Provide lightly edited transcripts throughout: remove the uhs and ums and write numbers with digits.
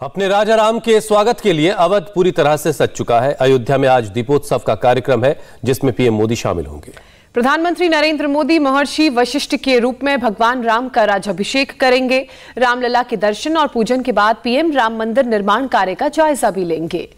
अपने राजा राम के स्वागत के लिए अवध पूरी तरह से सज चुका है। अयोध्या में आज दीपोत्सव का कार्यक्रम है जिसमें पीएम मोदी शामिल होंगे। प्रधानमंत्री नरेंद्र मोदी महर्षि वशिष्ठ के रूप में भगवान राम का राजाभिषेक करेंगे। रामलला के दर्शन और पूजन के बाद पीएम राम मंदिर निर्माण कार्य का जायजा भी लेंगे।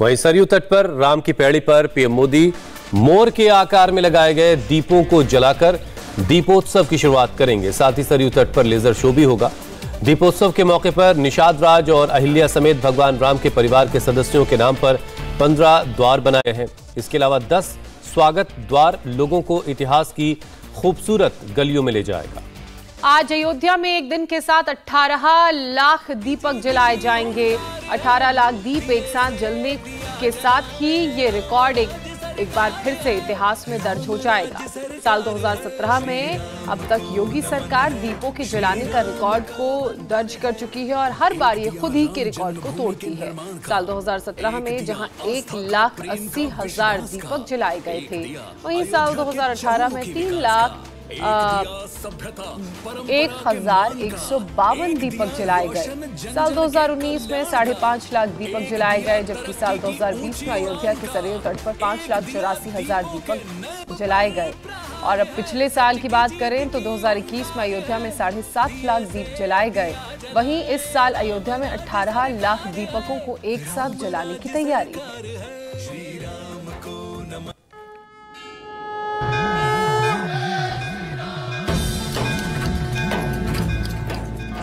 वहीं सरयू तट पर राम की पैड़ी पर पीएम मोदी मोर के आकार में लगाए गए दीपों को जलाकर दीपोत्सव की शुरुआत करेंगे। साथ ही सरयू तट पर लेजर शो भी होगा। दीपोत्सव के मौके पर निषाद राज और अहिल्या समेत भगवान राम के परिवार के सदस्यों के नाम पर 15 द्वार बनाए हैं। इसके अलावा 10 स्वागत द्वार लोगों को इतिहास की खूबसूरत गलियों में ले जाएगा। आज अयोध्या में एक दिन के साथ 18 लाख दीपक जलाए जाएंगे। 18 लाख दीप एक साथ जलने के साथ ही ये रिकॉर्ड एक बार फिर से इतिहास में दर्ज हो जाएगा। साल 2017 में अब तक योगी सरकार दीपों के जलाने का रिकॉर्ड को दर्ज कर चुकी है और हर बार ये खुद ही के रिकॉर्ड को तोड़ती है। साल 2017 में जहां 1,80,000 दीपक जलाए गए थे, वहीं साल 2018 में 3,01,152 दीपक जलाए गए। साल 2019 में 5.5 लाख दीपक जलाए गए, जबकि साल 2020 में अयोध्या के सरयू तट पर 5,84,000 दीपक जलाए गए। और अब पिछले साल की बात करें तो 2021 में अयोध्या में 7.5 लाख दीप जलाए गए। वहीं इस साल अयोध्या में 18 लाख दीपकों को एक साथ जलाने की तैयारी है।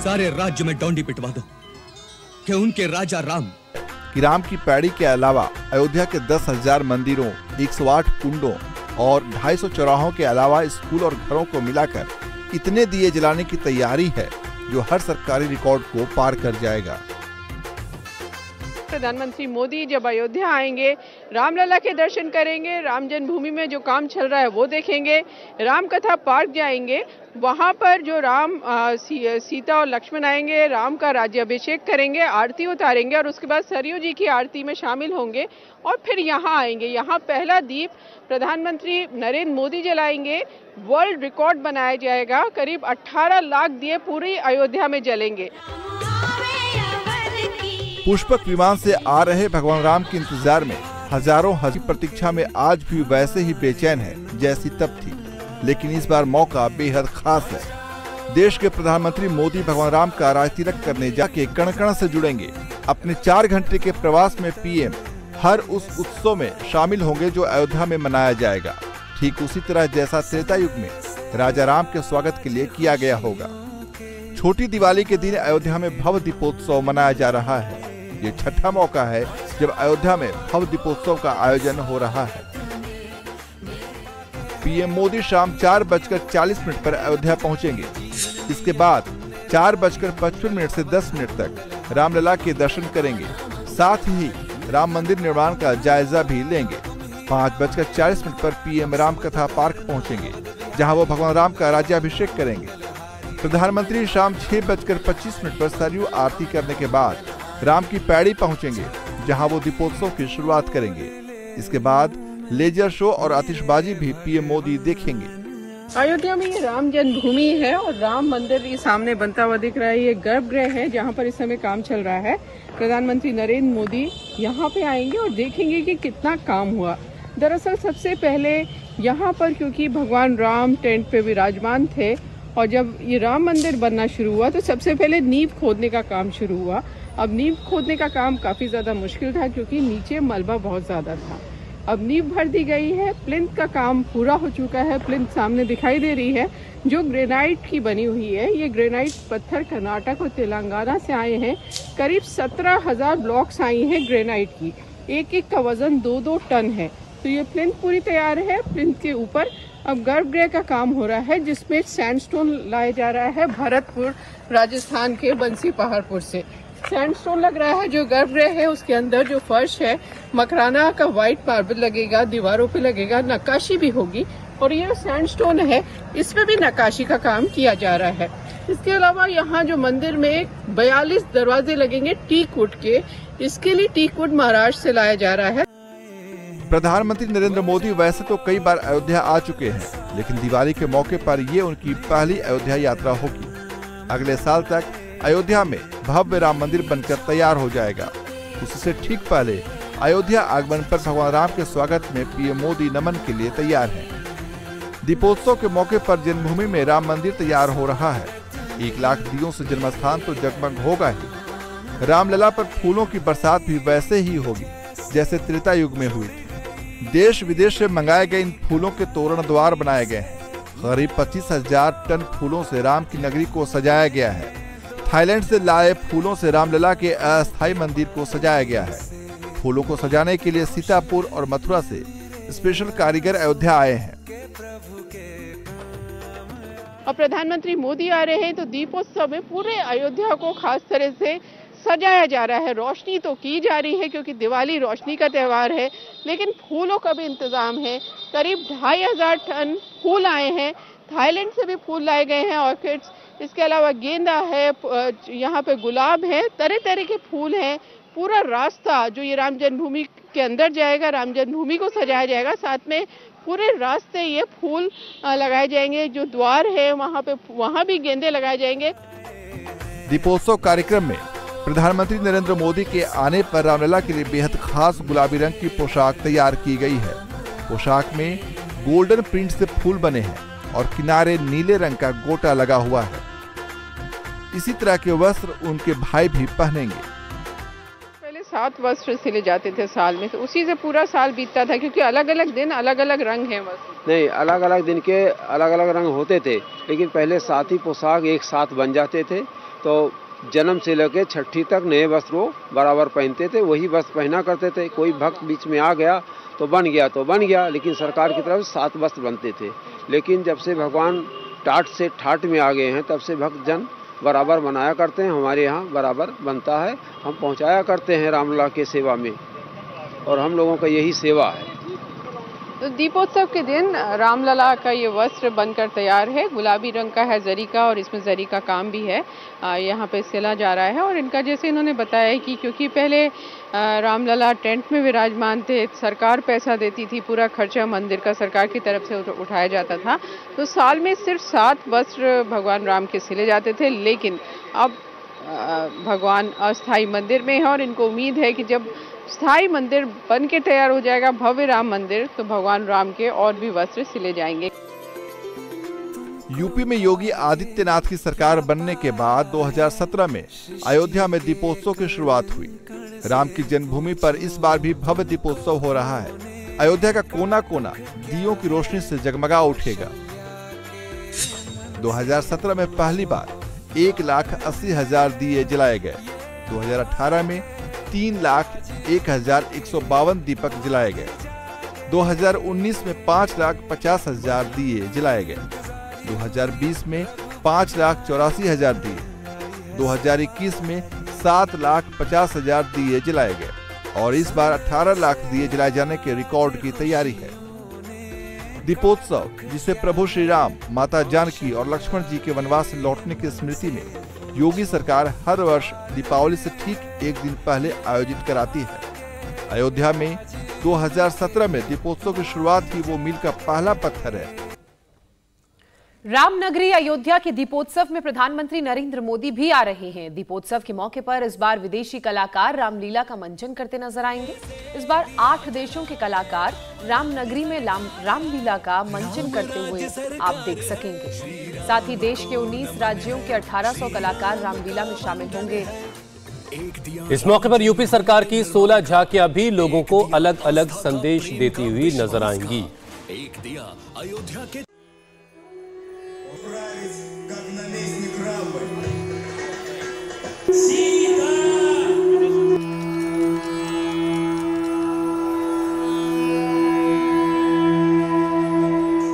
सारे राज्य में डोंडी पिटवा दो कि उनके राजा राम राम की पैड़ी के अलावा अयोध्या के 10,000 मंदिरों, 108 कुंडों और 250 चौराहों के अलावा स्कूल और घरों को मिलाकर इतने दिए जलाने की तैयारी है जो हर सरकारी रिकॉर्ड को पार कर जाएगा। प्रधानमंत्री मोदी जब अयोध्या आएंगे, रामलला के दर्शन करेंगे, राम जन्मभूमि में जो काम चल रहा है वो देखेंगे, राम कथा पार्क जाएंगे, वहां पर जो राम सीता और लक्ष्मण आएंगे, राम का राज्याभिषेक करेंगे, आरती उतारेंगे और उसके बाद सरयू जी की आरती में शामिल होंगे और फिर यहाँ आएंगे। यहाँ पहला दीप प्रधानमंत्री नरेंद्र मोदी जलाएंगे। वर्ल्ड रिकॉर्ड बनाया जाएगा। करीब 18 लाख दिए पूरी अयोध्या में जलेंगे। पुष्पक विमान से आ रहे भगवान राम के इंतजार में हजारों हज़ार प्रतीक्षा में आज भी वैसे ही बेचैन है जैसी तब थी, लेकिन इस बार मौका बेहद खास है। देश के प्रधानमंत्री मोदी भगवान राम का राजतिलक करने जाके कण कण से जुड़ेंगे। अपने 4 घंटे के प्रवास में पीएम हर उस उत्सव में शामिल होंगे जो अयोध्या में मनाया जाएगा, ठीक उसी तरह जैसा त्रेता युग में राजा राम के स्वागत के लिए किया गया होगा। छोटी दिवाली के दिन अयोध्या में भव्य दीपोत्सव मनाया जा रहा है। ये छठा मौका है जब अयोध्या में भव्य दीपोत्सव का आयोजन हो रहा है। पीएम मोदी शाम 4:40 पर अयोध्या पहुंचेंगे। इसके बाद 4:55 से 10 तक रामलला के दर्शन करेंगे। साथ ही राम मंदिर निर्माण का जायजा भी लेंगे। 5:40 पर पीएम राम कथा पार्क पहुंचेंगे, जहां वो भगवान राम का राज्याभिषेक करेंगे। प्रधानमंत्री शाम 6:25 पर सरयू आरती करने के बाद राम की पैड़ी पहुंचेंगे, जहां वो दीपोत्सव की शुरुआत करेंगे। इसके बाद लेजर शो और आतिशबाजी भी पीएम मोदी देखेंगे। अयोध्या में ये राम जन्मभूमि है और राम मंदिर ये सामने बनता हुआ दिख रहा है। ये गर्भगृह है जहाँ पर इस समय काम चल रहा है। प्रधानमंत्री नरेंद्र मोदी यहाँ पे आएंगे और देखेंगे कि कितना काम हुआ। दरअसल सबसे पहले यहाँ पर क्योंकि भगवान राम टेंट पे विराजमान थे और जब ये राम मंदिर बनना शुरू हुआ तो सबसे पहले नींव खोदने का काम शुरू हुआ। अब नींव खोदने का काम काफी ज्यादा मुश्किल था क्योंकि नीचे मलबा बहुत ज्यादा था। अब नींव भर दी गई है। प्लिंथ का काम पूरा हो चुका है। प्लिंथ सामने दिखाई दे रही है जो ग्रेनाइट की बनी हुई है। ये ग्रेनाइट पत्थर कर्नाटक और तेलंगाना से आए हैं। करीब 17,000 ब्लॉक्स आई हैं ग्रेनाइट की। एक का वजन 2-2 टन है। तो ये प्लिंथ पूरी तैयार है। प्लिंथ के ऊपर अब गर्भगृह का काम हो रहा है जिसमें सैंडस्टोन लाया जा रहा है भरतपुर राजस्थान के बंसी पहाड़पुर से। सैंडस्टोन लग रहा है। जो गर्भगृह है उसके अंदर जो फर्श है मकराना का व्हाइट मार्बल लगेगा, दीवारों पे लगेगा, नक्काशी भी होगी और ये सैंडस्टोन है इस पे भी नक्काशी का काम किया जा रहा है। इसके अलावा यहाँ जो मंदिर में 42 दरवाजे लगेंगे टीक वुड के। इसके लिए टीक वुड महाराष्ट्र से लाया जा रहा है। प्रधानमंत्री नरेंद्र मोदी वैसे तो कई बार अयोध्या आ चुके हैं, लेकिन दिवाली के मौके पर ये उनकी पहली अयोध्या यात्रा होगी। अगले साल तक अयोध्या में भव्य राम मंदिर बनकर तैयार हो जाएगा। उससे ठीक पहले अयोध्या आगमन पर भगवान राम के स्वागत में पीएम मोदी नमन के लिए तैयार हैं। दीपोत्सव के मौके पर जन्मभूमि में राम मंदिर तैयार हो रहा है। 1 लाख दियों से जन्मस्थान तो जगमग होगा ही। रामलला पर फूलों की बरसात भी वैसे ही होगी जैसे त्रेता युग में हुई थी। देश विदेश से मंगाए गए इन फूलों के तोरण द्वार बनाए गए हैं। करीब 25,000 टन फूलों से राम की नगरी को सजाया गया है। थाईलैंड से लाए फूलों से रामलला के अस्थायी मंदिर को सजाया गया है। फूलों को सजाने के लिए सीतापुर और मथुरा से स्पेशल कारीगर अयोध्या आए हैं। और प्रधानमंत्री मोदी आ रहे हैं तो दीपोत्सव में पूरे अयोध्या को खास तरह से सजाया जा रहा है। रोशनी तो की जा रही है क्योंकि दिवाली रोशनी का त्योहार है, लेकिन फूलों का भी इंतजाम है। करीब 2,500 टन फूल आए हैं। थाईलैंड से भी फूल लाए गए हैं, ऑर्किड्स, इसके अलावा गेंदा है, यहाँ पे गुलाब है, तरह तरह के फूल हैं। पूरा रास्ता जो ये राम जन्मभूमि के अंदर जाएगा, राम जन्मभूमि को सजाया जाएगा, साथ में पूरे रास्ते ये फूल लगाए जाएंगे। जो द्वार है वहाँ भी गेंदे लगाए जाएंगे। दीपोत्सव कार्यक्रम में प्रधानमंत्री नरेंद्र मोदी के आने पर रामलला के लिए बेहद खास गुलाबी रंग की पोशाक तैयार की गई है। पोशाक में गोल्डन प्रिंट से फूल बने हैं और किनारे नीले रंग का गोटा लगा हुआ है। इसी तरह के वस्त्र उनके भाई भी पहनेंगे। 7 वस्त्र सिले जाते थे साल में, तो उसी से पूरा साल बीतता था क्योंकि अलग अलग दिन अलग अलग रंग हैं। वस्त्र नहीं, अलग अलग दिन के अलग अलग रंग होते थे, लेकिन पहले 7 ही पोशाक एक साथ बन जाते थे। तो जन्म से लेकर छठी तक नए वस्त्र बराबर पहनते थे, वही वस्त्र पहना करते थे। कोई भक्त बीच में आ गया तो बन गया, लेकिन सरकार की तरफ 7 वस्त्र बनते थे। लेकिन जब से भगवान टाट से ठाट में आ गए हैं, तब से भक्त जन बराबर बनाया करते हैं। हमारे यहाँ बराबर बनता है, हम पहुँचाया करते हैं रामलला के सेवा में, और हम लोगों का यही सेवा है। तो दीपोत्सव के दिन रामलला का ये वस्त्र बनकर तैयार है। गुलाबी रंग का है जरी का, और इसमें जरी का काम भी है। यहाँ पे सिला जा रहा है। और इनका जैसे इन्होंने बताया कि क्योंकि पहले रामलला टेंट में विराजमान थे, सरकार पैसा देती थी, पूरा खर्चा मंदिर का सरकार की तरफ से उठाया जाता था, तो साल में सिर्फ 7 वस्त्र भगवान राम के सिले जाते थे। लेकिन अब भगवान अस्थायी मंदिर में है और इनको उम्मीद है कि जब स्थायी मंदिर बन के तैयार हो जाएगा, भव्य राम मंदिर, तो भगवान राम के और भी वस्त्र सिले जाएंगे। यूपी में योगी आदित्यनाथ की सरकार बनने के बाद 2017 में अयोध्या में दीपोत्सव की शुरुआत हुई। राम की जन्मभूमि पर इस बार भी भव्य दीपोत्सव हो रहा है। अयोध्या का कोना कोना दियों की रोशनी से जगमगा उठेगा। 2017 में पहली बार 1,80,000 दिए जलाए गए। 2018 में 3,01,152 दीपक जलाए गए। 2019 में 5,50,000 दिए जलाए गए। 2020 में 5,84,000 दिए। 2021 में 7,50,000 दिए जलाए गए और इस बार 18 लाख दिए जलाए जाने के रिकॉर्ड की तैयारी है। दीपोत्सव, जिसे प्रभु श्री राम, माता जानकी और लक्ष्मण जी के वनवास से लौटने की स्मृति में योगी सरकार हर वर्ष दीपावली से ठीक एक दिन पहले आयोजित कराती है। अयोध्या में 2017 में दीपोत्सव की शुरुआत ही वो मील का पहला पत्थर है। रामनगरी अयोध्या के दीपोत्सव में प्रधानमंत्री नरेंद्र मोदी भी आ रहे हैं। दीपोत्सव के मौके पर इस बार विदेशी कलाकार रामलीला का मंचन करते नजर आएंगे। इस बार 8 देशों के कलाकार रामनगरी में रामलीला का मंचन करते हुए आप देख सकेंगे। साथ ही देश के 19 राज्यों के 1800 कलाकार रामलीला में शामिल होंगे। इस मौके पर यूपी सरकार की 16 झांकियां भी लोगों को अलग अलग संदेश देती हुई नजर आएंगी। एक दिया अयोध्या के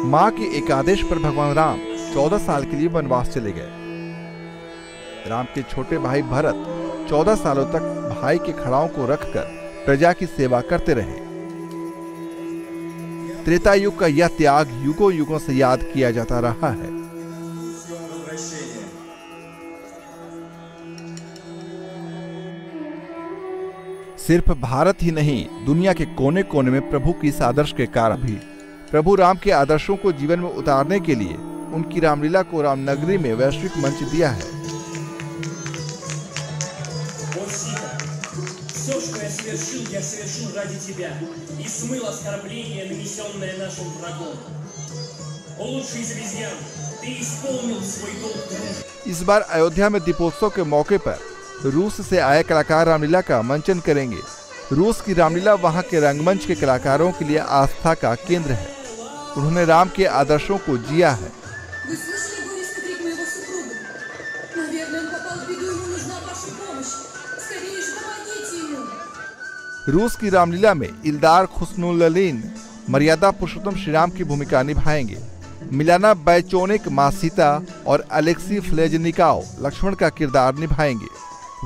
मां के एक आदेश पर भगवान राम 14 साल के लिए वनवास चले गए। राम के छोटे भाई भरत 14 सालों तक भाई के खड़ाओं को रखकर प्रजा की सेवा करते रहे। त्रेता युग का यह त्याग युगों युगों से याद किया जाता रहा है। सिर्फ भारत ही नहीं, दुनिया के कोने कोने में प्रभु की इस आदर्श के कारण भी प्रभु राम के आदर्शों को जीवन में उतारने के लिए उनकी रामलीला को रामनगरी में वैश्विक मंच दिया है। Все, что я совершил ради тебя и смыл оскорбление, нанесенное нашим врагом. О лучший из обезьян, ты исполнил свой долг дружбы. इस बार अयोध्या में दीपोत्सव के मौके पर रूस से आए कलाकार रामलीला का मंचन करेंगे। रूस की रामलीला वहां के रंगमंच के कलाकारों के लिए आस्था का केंद्र है। उन्होंने राम के आदर्शों को जिया है। रूस की रामलीला में इल्दार खुस्नुल्लालीन मर्यादा पुरुषोत्तम श्रीराम की भूमिका निभाएंगे। मिलाना बैचोनिक माँ सीता और अलेक्सी फ्लेजनिकाव लक्ष्मण का किरदार निभाएंगे।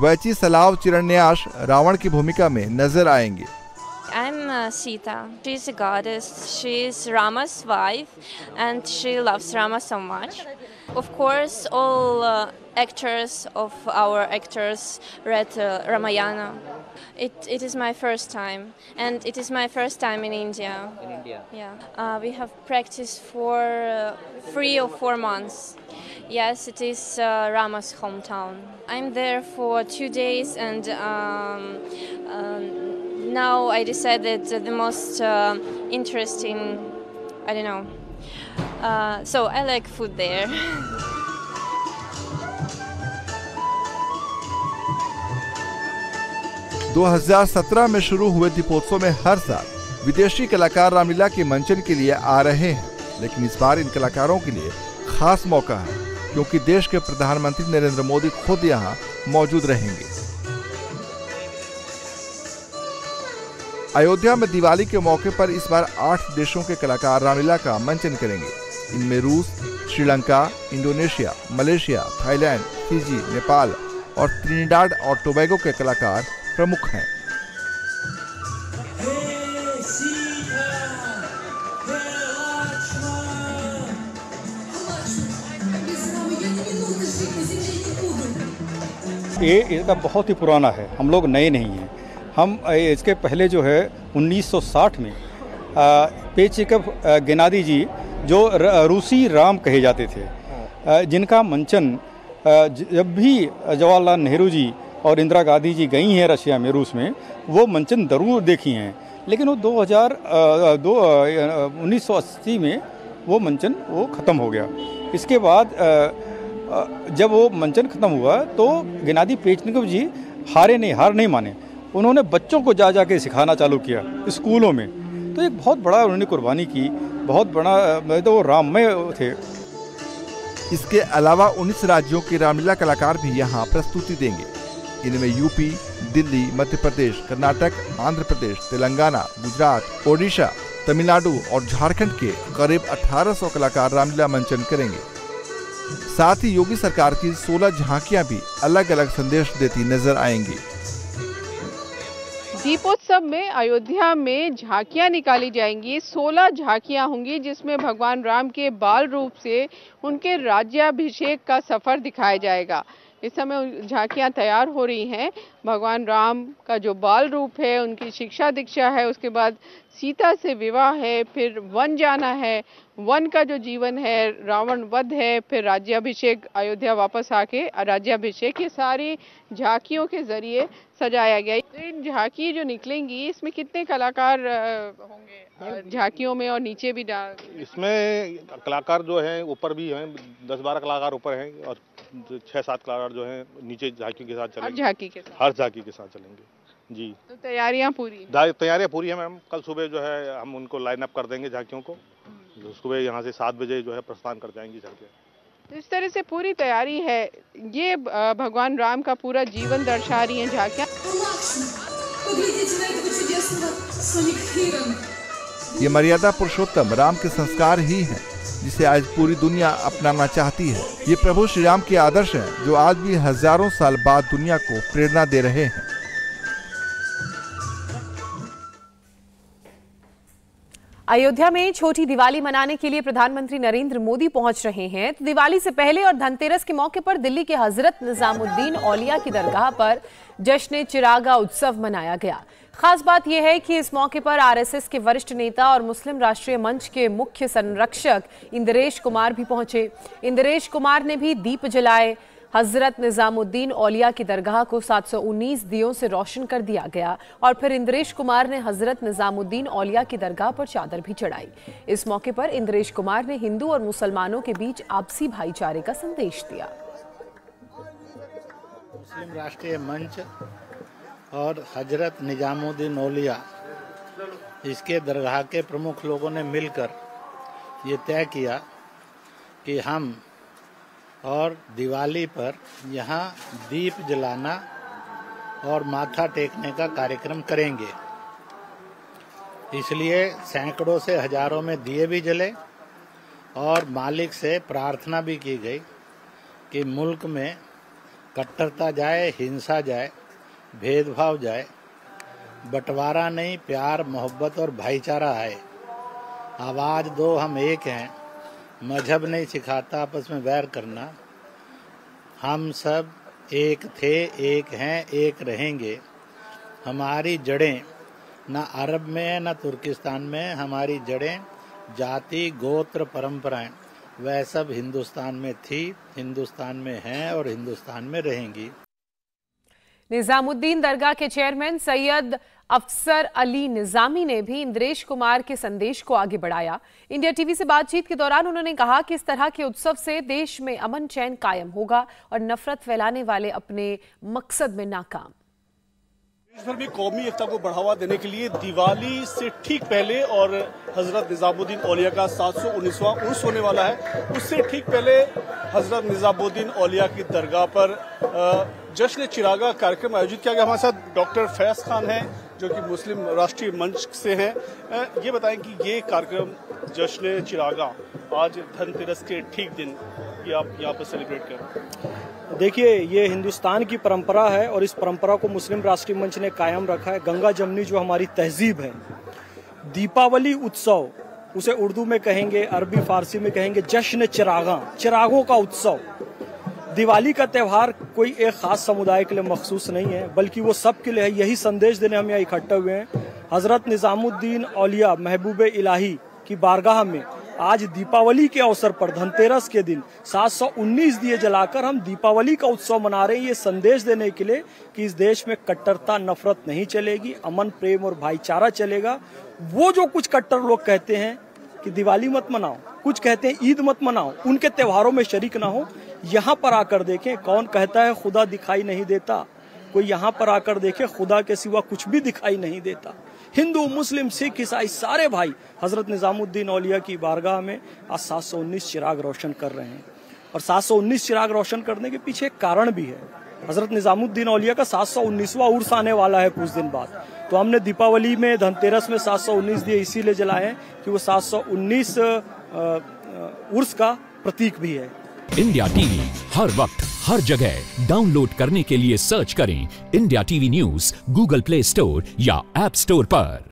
वैचिस्लाव चिरण्याश रावण की भूमिका में नजर आएंगे। I'm Sita. She's a goddess. She is Rama's wife, and she loves Rama so much. Of course, all actors of our actors read Ramayana. It is my first time, and it is my first time in India. In India. Yeah. We have practiced for 3 or 4 months. Yes, it is Rama's hometown. I'm there for 2 days, and now I decided the most interesting, I don't know. So I like food there. – 2017 में शुरू हुए दीपोत्सव में हर साल विदेशी कलाकार रामलीला के मंचन के लिए आ रहे हैं, लेकिन इस बार इन कलाकारों के लिए खास मौका है क्योंकि देश के प्रधानमंत्री नरेंद्र मोदी खुद यहां मौजूद रहेंगे। अयोध्या में दिवाली के मौके पर इस बार 8 देशों के कलाकार रामलीला का मंचन करेंगे। इनमें रूस, Sri Lanka, Indonesia, Malaysia, Thailand, Fiji, Nepal और त्रिनिडाद और टोबैगो के कलाकार प्रमुख हैं। ये इसका बहुत ही पुराना है, हम लोग नए नहीं हैं। हम इसके पहले जो है 1960 में पेचेकव गेनादी जी जो रूसी राम कहे जाते थे, जिनका मंचन जब भी जवाहरलाल नेहरू जी और इंदिरा गांधी जी गई हैं रशिया में, रूस में, वो मंचन ज़रूर देखी हैं, लेकिन वो 1980 में वो मंचन वो ख़त्म हो गया। इसके बाद जब वो मंचन ख़त्म हुआ तो गेनादी पेचेकव जी हार नहीं माने। उन्होंने बच्चों को जा के सिखाना चालू किया स्कूलों में। तो एक बहुत बड़ा उन्होंने कुर्बानी की, बहुत बड़ा, तो वो राममय थे। इसके अलावा 19 राज्यों के रामलीला कलाकार भी यहाँ प्रस्तुति देंगे। इनमें यूपी, दिल्ली, मध्य प्रदेश, कर्नाटक, आंध्र प्रदेश, तेलंगाना, गुजरात, ओडिशा, तमिलनाडु और झारखंड के करीब 1800 कलाकार रामलीला मंचन करेंगे। साथ ही योगी सरकार की 16 झांकियां भी अलग अलग संदेश देती नजर आएंगी। दीपोत्सव में अयोध्या में झांकियां निकाली जाएंगी। 16 झांकियां होंगी जिसमें भगवान राम के बाल रूप से उनके राज्याभिषेक का सफर दिखाया जाएगा। इस समय झांकियां तैयार हो रही हैं। भगवान राम का जो बाल रूप है, उनकी शिक्षा दीक्षा है, उसके बाद सीता से विवाह है, फिर वन जाना है, वन का जो जीवन है, रावण वध है, फिर राज्याभिषेक, अयोध्या वापस आके राज्याभिषेक, ये सारी झांकियों के जरिए सजाया गया। इन झांकी जो निकलेंगी, इसमें कितने कलाकार होंगे झांकियों में और नीचे भी? इसमें कलाकार जो हैं ऊपर भी हैं, 10-12 कलाकार ऊपर हैं और 6-7 कलाकार जो हैं नीचे झांकी के साथ चलेंगे। हर झांकी के साथ चलेंगे जी। तो तैयारियां पूरी हैं मैम। कल सुबह जो है हम उनको लाइन अप कर देंगे झांकियों को। सुबह यहाँ से 7 बजे जो है प्रस्थान कर जाएंगी झांकियां। तो इस तरह से पूरी तैयारी है। ये भगवान राम का पूरा जीवन दर्शा रही है झांकियां। ये मर्यादा पुरुषोत्तम राम के संस्कार ही हैं, जिसे आज पूरी दुनिया अपनाना चाहती है। ये प्रभु श्री राम के आदर्श हैं, जो आज भी हजारों साल बाद दुनिया को प्रेरणा दे रहे हैं। अयोध्या में छोटी दिवाली मनाने के लिए प्रधानमंत्री नरेंद्र मोदी पहुंच रहे हैं। तो दिवाली से पहले और धनतेरस के मौके पर दिल्ली के हजरत निजामुद्दीन औलिया की दरगाह पर जश्न चिरागा उत्सव मनाया गया। खास बात यह है कि इस मौके पर आरएसएस के वरिष्ठ नेता और मुस्लिम राष्ट्रीय मंच के मुख्य संरक्षक इंद्रेश कुमार भी पहुंचे। इंद्रेश कुमार ने भी दीप जलाए। हजरत निजामुद्दीन औलिया की दरगाह को 719 दियों से रोशन कर दिया गया और फिर इंद्रेश कुमार ने हजरत निजामुद्दीन औलिया की दरगाह पर चादर भी चढ़ाई। इस मौके पर इंद्रेश कुमार ने हिंदू और मुसलमानों के बीच आपसी भाईचारे का संदेश दिया। मुस्लिम राष्ट्रीय मंच और हजरत निजामुद्दीन औलिया इसके दरगाह के प्रमुख लोगों ने मिलकर ये तय किया कि हम और दिवाली पर यहाँ दीप जलाना और माथा टेकने का कार्यक्रम करेंगे। इसलिए सैकड़ों से हजारों में दिए भी जले और मालिक से प्रार्थना भी की गई कि मुल्क में कट्टरता जाए, हिंसा जाए, भेदभाव जाए, बंटवारा नहीं, प्यार मोहब्बत और भाईचारा आए। आवाज़ दो हम एक हैं, मजहब नहीं सिखाता आपस में वैर करना। हम सब एक थे, एक हैं, एक रहेंगे। हमारी जड़ें ना अरब में ना तुर्किस्तान में, हमारी जड़ें जाति गोत्र परंपराएं वह सब हिंदुस्तान में थी, हिंदुस्तान में हैं और हिंदुस्तान में रहेंगी। निजामुद्दीन दरगाह के चेयरमैन सैयद अफसर अली निजामी ने भी इंद्रेश कुमार के संदेश को आगे बढ़ाया। इंडिया टीवी से बातचीत के दौरान उन्होंने कहा कि इस तरह के उत्सव से देश में अमन चैन कायम होगा और नफरत फैलाने वाले अपने मकसद में नाकाम। देश भर में कौमी एकता को बढ़ावा देने के लिए दिवाली से ठीक पहले और हजरत निजामुद्दीन औलिया का 719वां उर्स होने वाला है, उससे ठीक पहले हजरत निजामुद्दीन औलिया की दरगाह पर जश्न चिरागा कार्यक्रम आयोजित किया गया। हमारे साथ डॉक्टर फैज खान हैं जो कि मुस्लिम राष्ट्रीय मंच से हैं। ये बताएं कि ये कार्यक्रम जश्न चिरागा आज धनतेरस के ठीक दिन ये आप यहाँ पर सेलिब्रेट करें। देखिए, ये हिंदुस्तान की परंपरा है और इस परंपरा को मुस्लिम राष्ट्रीय मंच ने कायम रखा है। गंगा जमनी जो हमारी तहजीब है, दीपावली उत्सव उसे उर्दू में कहेंगे, अरबी फारसी में कहेंगे जश्न चिरागा, चिरागों का उत्सव। दिवाली का त्यौहार कोई एक खास समुदाय के लिए मखसूस नहीं है, बल्कि वो सब के लिए है। यही संदेश देने हम यहाँ इकट्ठे हुए हैं। हजरत निजामुद्दीन औलिया महबूब इलाही की बारगाह में आज दीपावली के अवसर पर धनतेरस के दिन 719 दिए जलाकर हम दीपावली का उत्सव मना रहे हैं, ये संदेश देने के लिए कि इस देश में कट्टरता नफरत नहीं चलेगी, अमन प्रेम और भाईचारा चलेगा। वो जो कुछ कट्टर लोग कहते हैं कि दिवाली मत मनाओ, कुछ कहते हैं ईद मत मनाओ, उनके त्योहारों में शरीक ना हो। यहाँ पर आकर देखें, कौन कहता है खुदा दिखाई नहीं देता, कोई यहाँ पर आकर देखे, खुदा के सिवा कुछ भी दिखाई नहीं देता। हिंदू मुस्लिम सिख ईसाई सारे भाई हजरत निजामुद्दीन औलिया की बारगाह में आज 719 चिराग रोशन कर रहे हैं और 719 चिराग रोशन करने के पीछे एक कारण भी है। हजरत निजामुद्दीन औलिया का 719वां उर्स आने वाला है कुछ दिन बाद, तो हमने दीपावली में धनतेरस में 719 दिए इसीलिए जलाए हैं कि वो 719 उर्स का प्रतीक भी है। इंडिया टीवी हर वक्त हर जगह डाउनलोड करने के लिए सर्च करें India TV news Google play store या ऐप स्टोर पर।